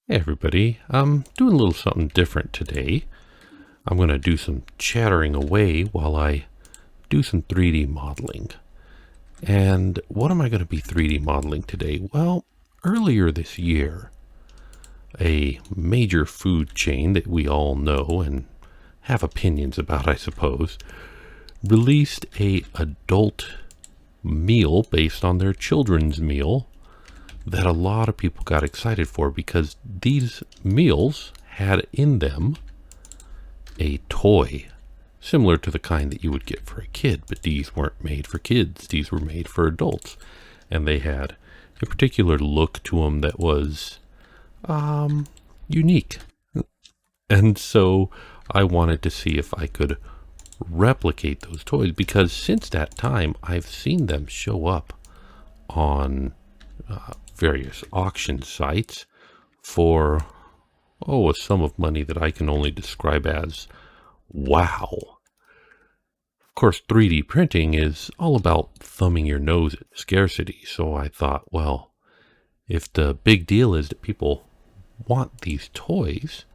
Hey everybody, I'm doing a little something different today. I'm going to do some chattering away while I do some 3D modeling. And what am I going to be 3D modeling today? Well, earlier this year, a major food chain that we all know and have opinions about, I suppose, released a adult meal based on their children's meal that a lot of people got excited for because these meals had in them a toy similar to the kind that you would get for a kid, but these weren't made for kids. These were made for adults, and they had a particular look to them that was unique. And so I wanted to see if I could replicate those toys because since that time I've seen them show up on various auction sites for a sum of money that I can only describe as wow. Of course, 3D printing is all about thumbing your nose at scarcity, so I thought, well, if the big deal is that people want these toys,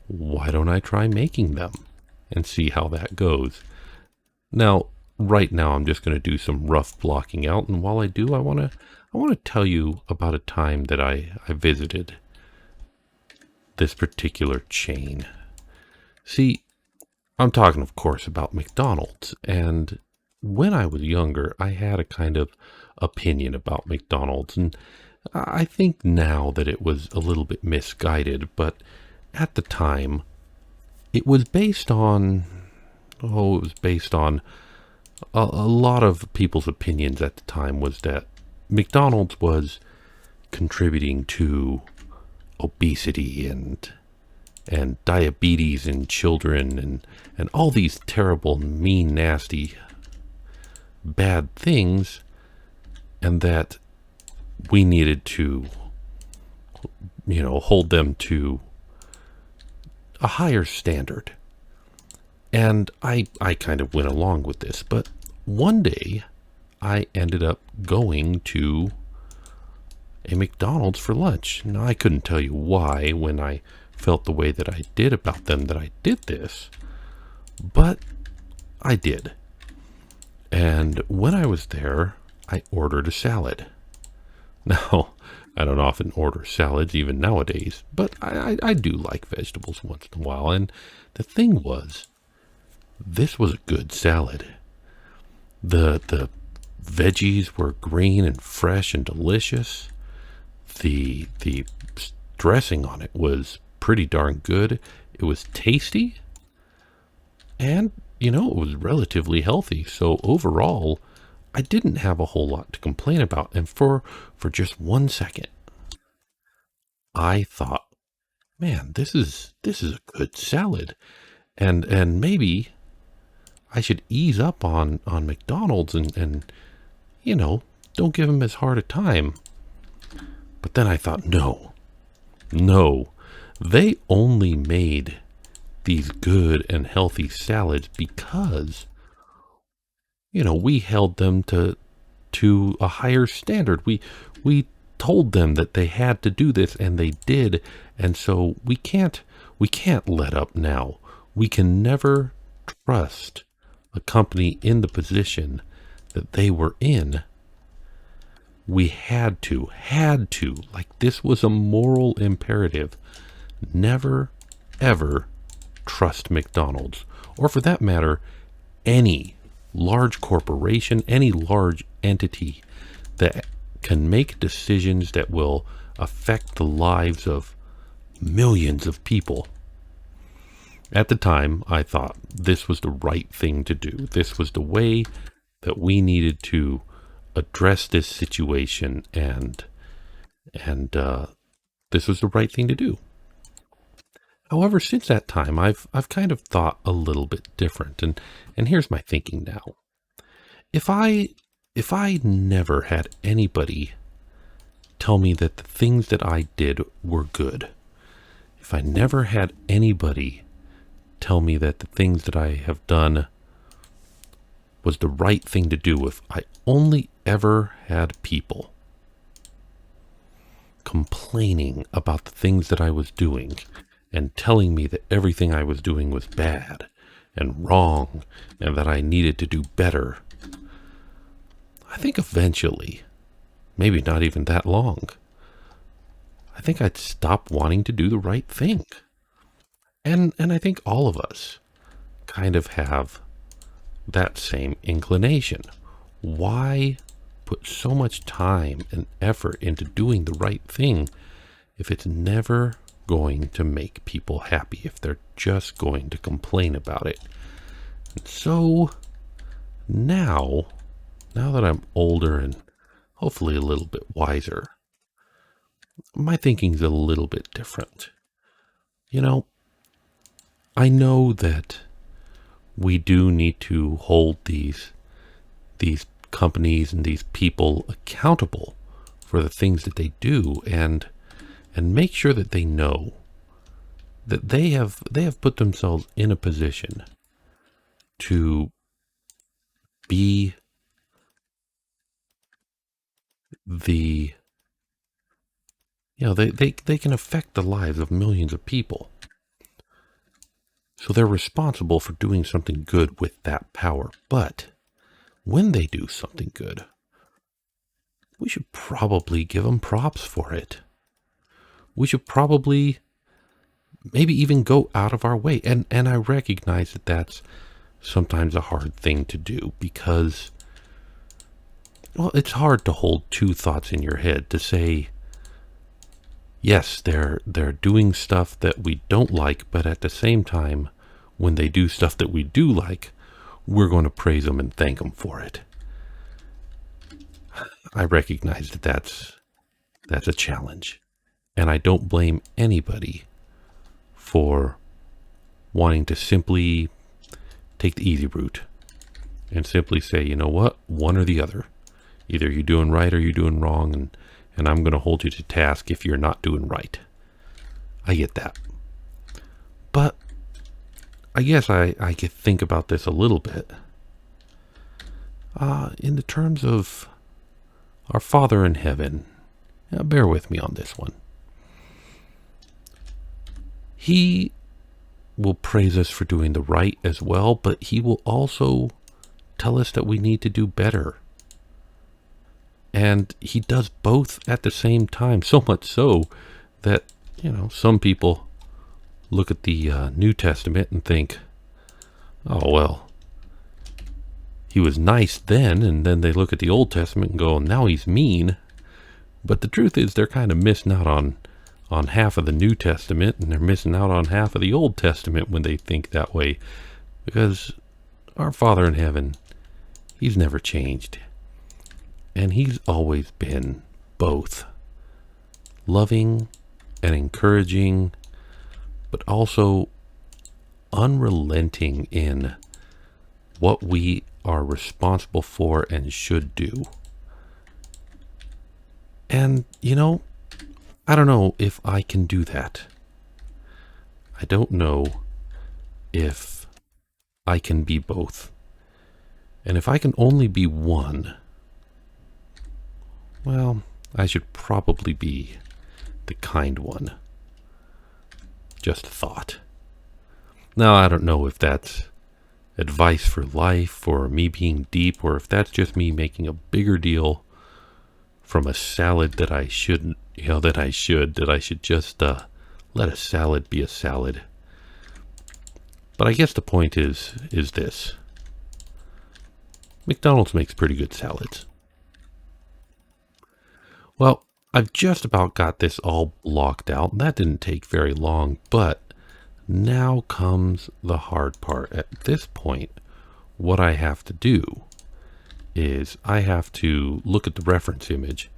why don't I try making them and see how that goes? Now, right now I'm just going to do some rough blocking out, and while I do, I want to tell you about a time that I visited this particular chain. See, I'm talking, of course, about McDonald's, and when I was younger, I had a kind of opinion about McDonald's, and I think now that it was a little bit misguided, but at the time, it was based on, a lot of people's opinions at the time was that McDonald's was contributing to obesity and diabetes in children and all these terrible, mean, nasty, bad things, and that we needed to, hold them to a higher standard. And I kind of went along with this, but one day I ended up going to a McDonald's for lunch. Now, I couldn't tell you why when I felt the way that I did about them that I did this, but I did. And when I was there, I ordered a salad. Now, I don't often order salads even nowadays, but I do like vegetables once in a while. And the thing was, this was a good salad. The veggies were green and fresh and delicious. The dressing on it was pretty darn good. It was tasty, and it was relatively healthy. So overall, I didn't have a whole lot to complain about. And for just 1 second, I thought, man, this is a good salad, and maybe I should ease up on McDonald's and don't give them as hard a time. But then I thought, no, they only made these good and healthy salads because, we held them to a higher standard. We told them that they had to do this, and they did. And so we can't let up now. We can never trust a company in the position that they were in. We had to, like this was a moral imperative. Never, ever trust McDonald's, or for that matter, any large corporation, any large entity that can make decisions that will affect the lives of millions of people. At the time, I thought this was the right thing to do. This was the way that we needed to address this situation, and this was the right thing to do. However, since that time, I've kind of thought a little bit different, and here's my thinking now. If I never had anybody tell me that the things that I did were good, if I never had anybody tell me that the things that I have done was the right thing to do, if I only ever had people complaining about the things that I was doing and telling me that everything I was doing was bad and wrong and that I needed to do better, I think eventually, maybe not even that long, I think I'd stop wanting to do the right thing. And I think all of us kind of have that same inclination. Why put so much time and effort into doing the right thing if it's never going to make people happy, if they're just going to complain about it? And so now, now that I'm older and hopefully a little bit wiser, my thinking's a little bit different. You know, I know that we do need to hold these companies and these people accountable for the things that they do, and make sure that they know that they have put themselves in a position to be the they can affect the lives of millions of people. So they're responsible for doing something good with that power. But when they do something good, we should probably give them props for it. We should probably maybe even go out of our way. And I recognize that that's sometimes a hard thing to do because, well, it's hard to hold two thoughts in your head to say, yes, they're doing stuff that we don't like, but at the same time, when they do stuff that we do like, we're going to praise them and thank them for it. I recognize that that's a challenge, and I don't blame anybody for wanting to simply take the easy route and simply say, you know what, one or the other. Either you're doing right or you're doing wrong, and I'm going to hold you to task if you're not doing right. I get that. But I guess I could think about this a little bit in the terms of our Father in heaven. Now, bear with me on this one. He will praise us for doing the right as well, but he will also tell us that we need to do better. And he does both at the same time, so much so that, some people look at the New Testament and think, oh, well, he was nice then, and then they look at the Old Testament and go, now he's mean. But the truth is they're kind of missing out on half of the New Testament, and they're missing out on half of the Old Testament when they think that way. Because our Father in heaven, he's never changed. And he's always been both loving and encouraging, but also unrelenting in what we are responsible for and should do. And, I don't know if I can do that. I don't know if I can be both. And if I can only be one, well, I should probably be the kind one. Just a thought. Now, I don't know if that's advice for life or me being deep, or if that's just me making a bigger deal from a salad that I shouldn't, that I should just let a salad be a salad. But I guess the point is this. McDonald's makes pretty good salads. Well, I've just about got this all blocked out. That didn't take very long, but now comes the hard part. At this point, what I have to do is I have to look at the reference image,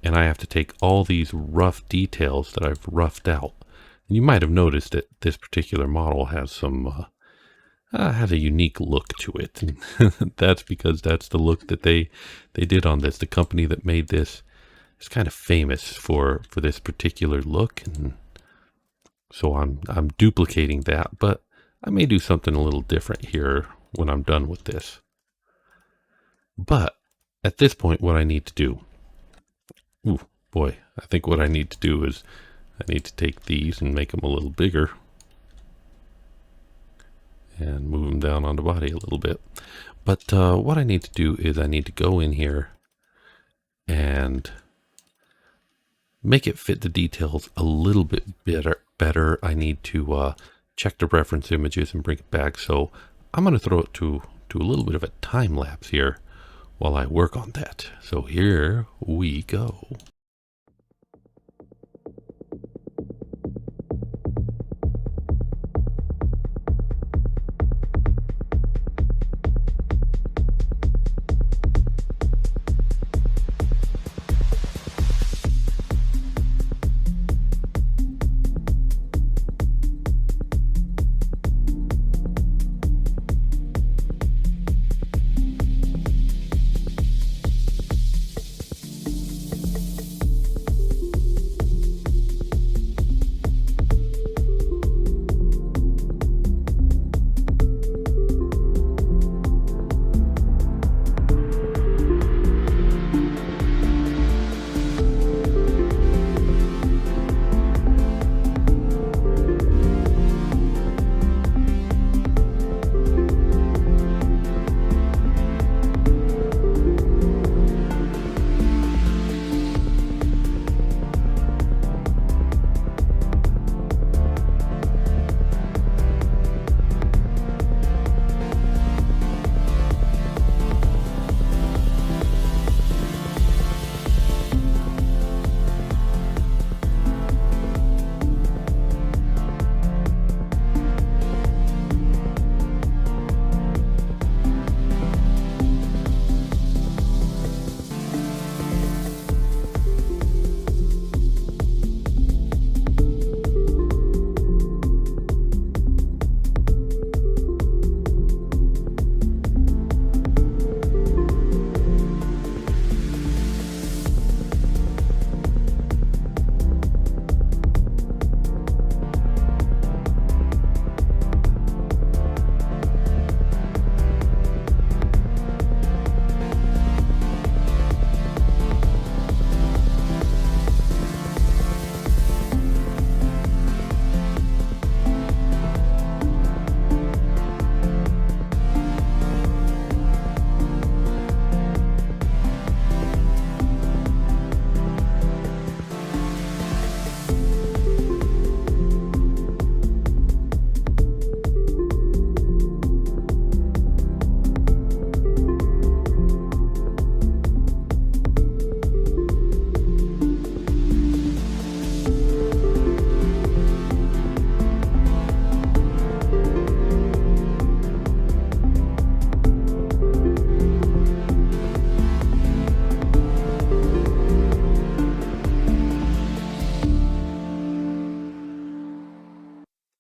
and I have to take all these rough details that I've roughed out. And you might have noticed that this particular model has has a unique look to it. And that's because that's the look that they did on this. The company that made this is kind of famous for this particular look, and so I'm duplicating that, but I may do something a little different here when I'm done with this. But at this point, what I need to do, boy, I think what I need to do is I need to take these and make them a little bigger and move them down on the body a little bit. But what I need to do is I need to go in here and make it fit the details a little bit better. I need to check the reference images and bring it back. So I'm going to throw it to a little bit of a time lapse here while I work on that. So here we go.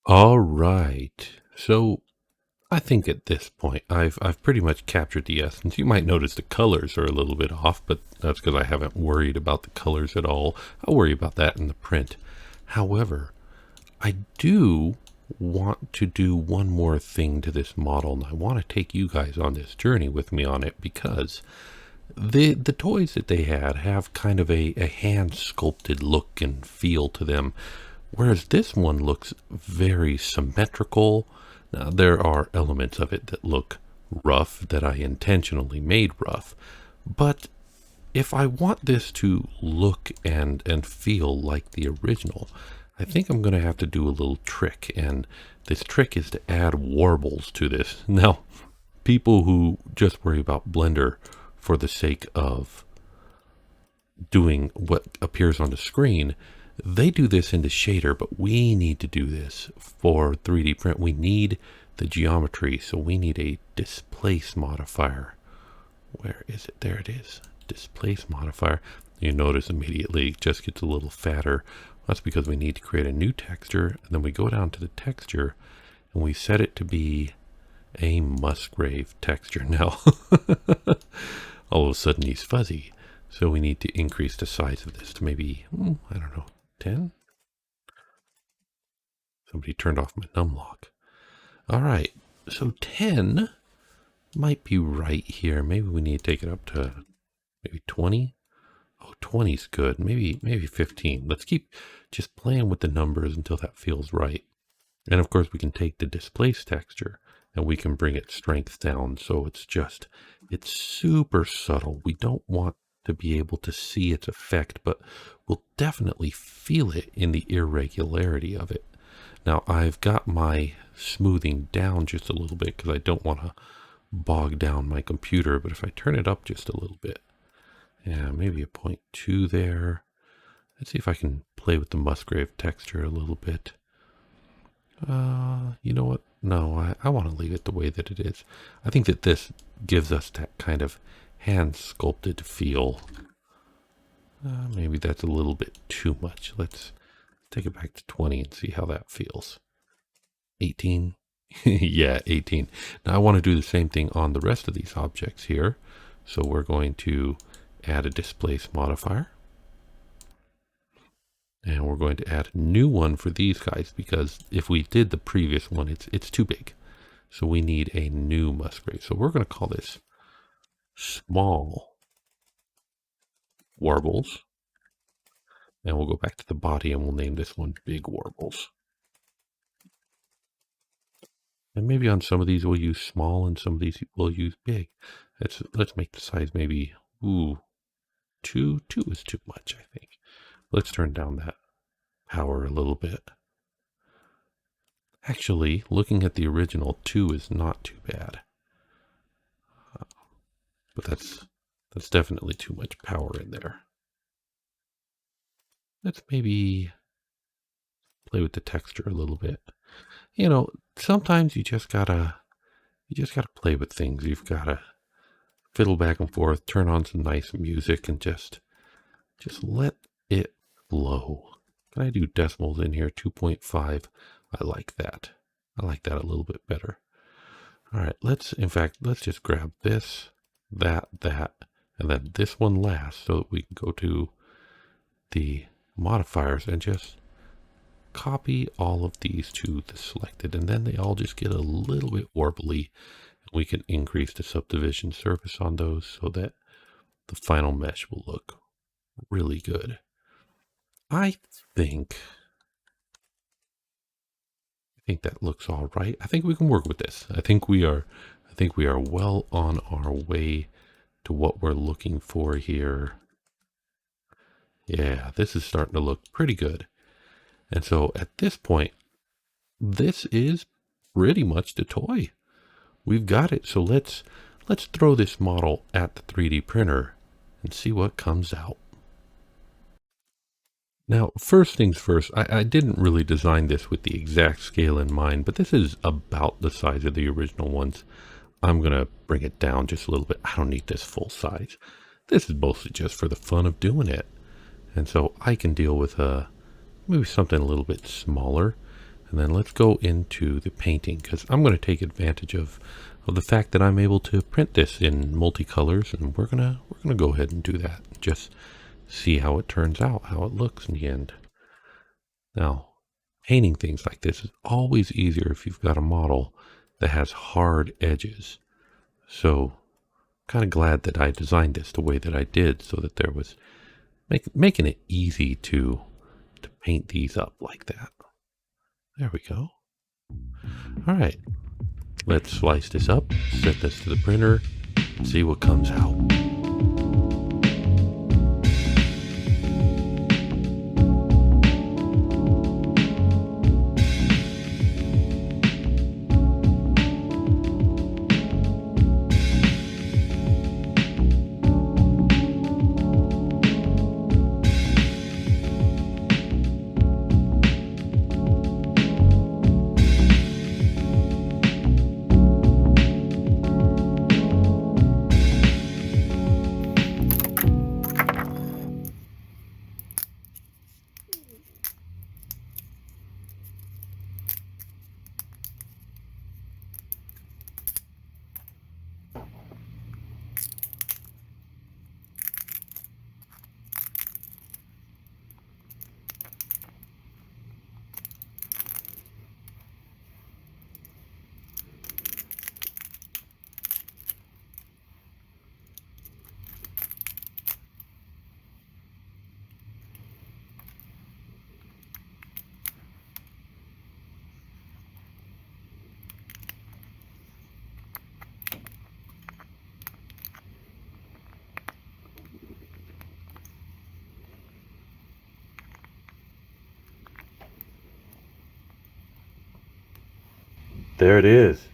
All right. So I think at this point I've pretty much captured the essence. You might notice the colors are a little bit off, but that's because I haven't worried about the colors at all. I'll worry about that in the print. However, I do want to do one more thing to this model, and I want to take you guys on this journey with me on it, because the toys that they had have kind of a hand sculpted look and feel to them, whereas this one looks very symmetrical. Now, there are elements of it that look rough, that I intentionally made rough, but if I want this to look and feel like the original, I think I'm going to have to do a little trick, and this trick is to add warbles to this. Now, people who just worry about Blender for the sake of doing what appears on the screen, they do this into shader, but we need to do this for 3D print. We need the geometry, so we need a displace modifier. Where is it? There it is. Displace modifier. You notice immediately it just gets a little fatter. That's because we need to create a new texture, and then we go down to the texture and we set it to be a Musgrave texture. Now, all of a sudden he's fuzzy, so we need to increase the size of this to maybe, I don't know, 10? Somebody turned off my numlock. All right, so 10 might be right here. Maybe we need to take it up to maybe 20. Oh, 20's good. Maybe 15. Let's keep just playing with the numbers until that feels right. And of course we can take the displace texture and we can bring its strength down so it's super subtle. We don't want to be able to see its effect, but we'll definitely feel it in the irregularity of it. Now I've got my smoothing down just a little bit because I don't want to bog down my computer, but if I turn it up just a little bit, yeah, maybe a 0.2 there. Let's see if I can play with the Musgrave texture a little bit. You know what? No, I want to leave it the way that it is. I think that this gives us that kind of hand sculpted feel. Maybe that's a little bit too much. Let's take it back to 20 and see how that feels. 18. Yeah, 18. Now I want to do the same thing on the rest of these objects here. So we're going to add a displace modifier. And we're going to add a new one for these guys because if we did the previous one, it's too big. So we need a new Musgrave. So we're going to call this small Warbles. And we'll go back to the body and we'll name this one Big Warbles. And maybe on some of these we'll use small and some of these we'll use big. Let's make the size maybe, 2 is too much, I think. Let's turn down that power a little bit. Actually, looking at the original, 2 is not too bad. But that's definitely too much power in there. Let's maybe play with the texture a little bit. You know, sometimes you just gotta play with things. You've gotta fiddle back and forth, turn on some nice music, and just let it flow. Can I do decimals in here? 2.5. I like that. I like that a little bit better. All right, let's just grab this, that, and then this one last so that we can go to the modifiers and just copy all of these to the selected, and then they all just get a little bit warbly. We can increase the subdivision surface on those so that the final mesh will look really good. I think that looks all right. I think we can work with this. I think we are well on our way to what we're looking for here. Yeah, this is starting to look pretty good. And so at this point, this is pretty much the toy. We've got it. So let's throw this model at the 3D printer and see what comes out. Now, first things first, I didn't really design this with the exact scale in mind, but this is about the size of the original ones. I'm going to bring it down just a little bit. I don't need this full size. This is mostly just for the fun of doing it. And so I can deal with maybe something a little bit smaller. And then let's go into the painting because I'm going to take advantage of the fact that I'm able to print this in multicolors, and we're gonna go ahead and do that. Just see how it turns out, how it looks in the end. Now, painting things like this is always easier if you've got a model that has hard edges. So, kind of glad that I designed this the way that I did so that there was making it easy to paint these up like that. There we go. All right, let's slice this up, set this to the printer, see what comes out. there it is.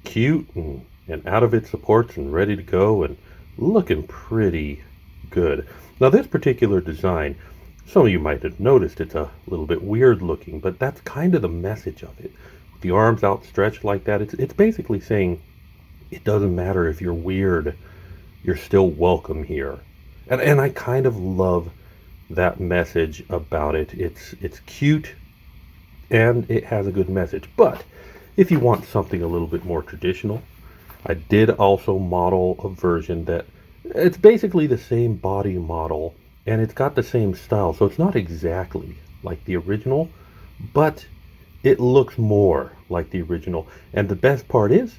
Cute and out of its supports and ready to go and looking pretty good. Now this particular design, some of you might have noticed it's a little bit weird looking, but that's kind of the message of it. With the arms outstretched like that, it's basically saying it doesn't matter if you're weird, you're still welcome here. And I kind of love that message about it. It's cute and it has a good message. But if you want something a little bit more traditional, I did also model a version that it's basically the same body model and it's got the same style. So it's not exactly like the original, but it looks more like the original. And the best part is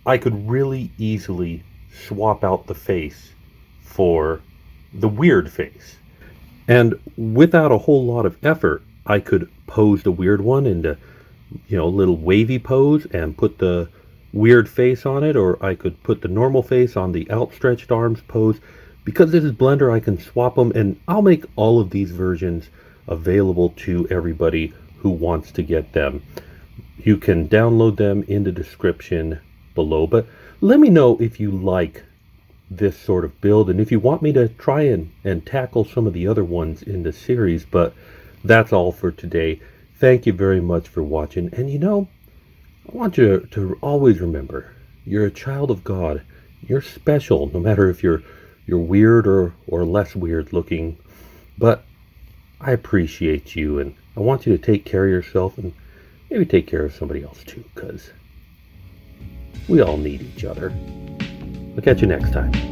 I could really easily swap out the face for the weird face. And without a whole lot of effort, I could pose the weird one into, a little wavy pose and put the weird face on it, or I could put the normal face on the outstretched arms pose. Because this is Blender, I can swap them, and I'll make all of these versions available to everybody who wants to get them. You can download them in the description below, but let me know if you like this sort of build and if you want me to try and tackle some of the other ones in the series. But that's all for today. Thank you very much for watching, and I want you to always remember you're a child of God. You're special, no matter if you're weird or less weird looking. But I appreciate you, and I want you to take care of yourself and maybe take care of somebody else too, because we all need each other. I'll catch you next time.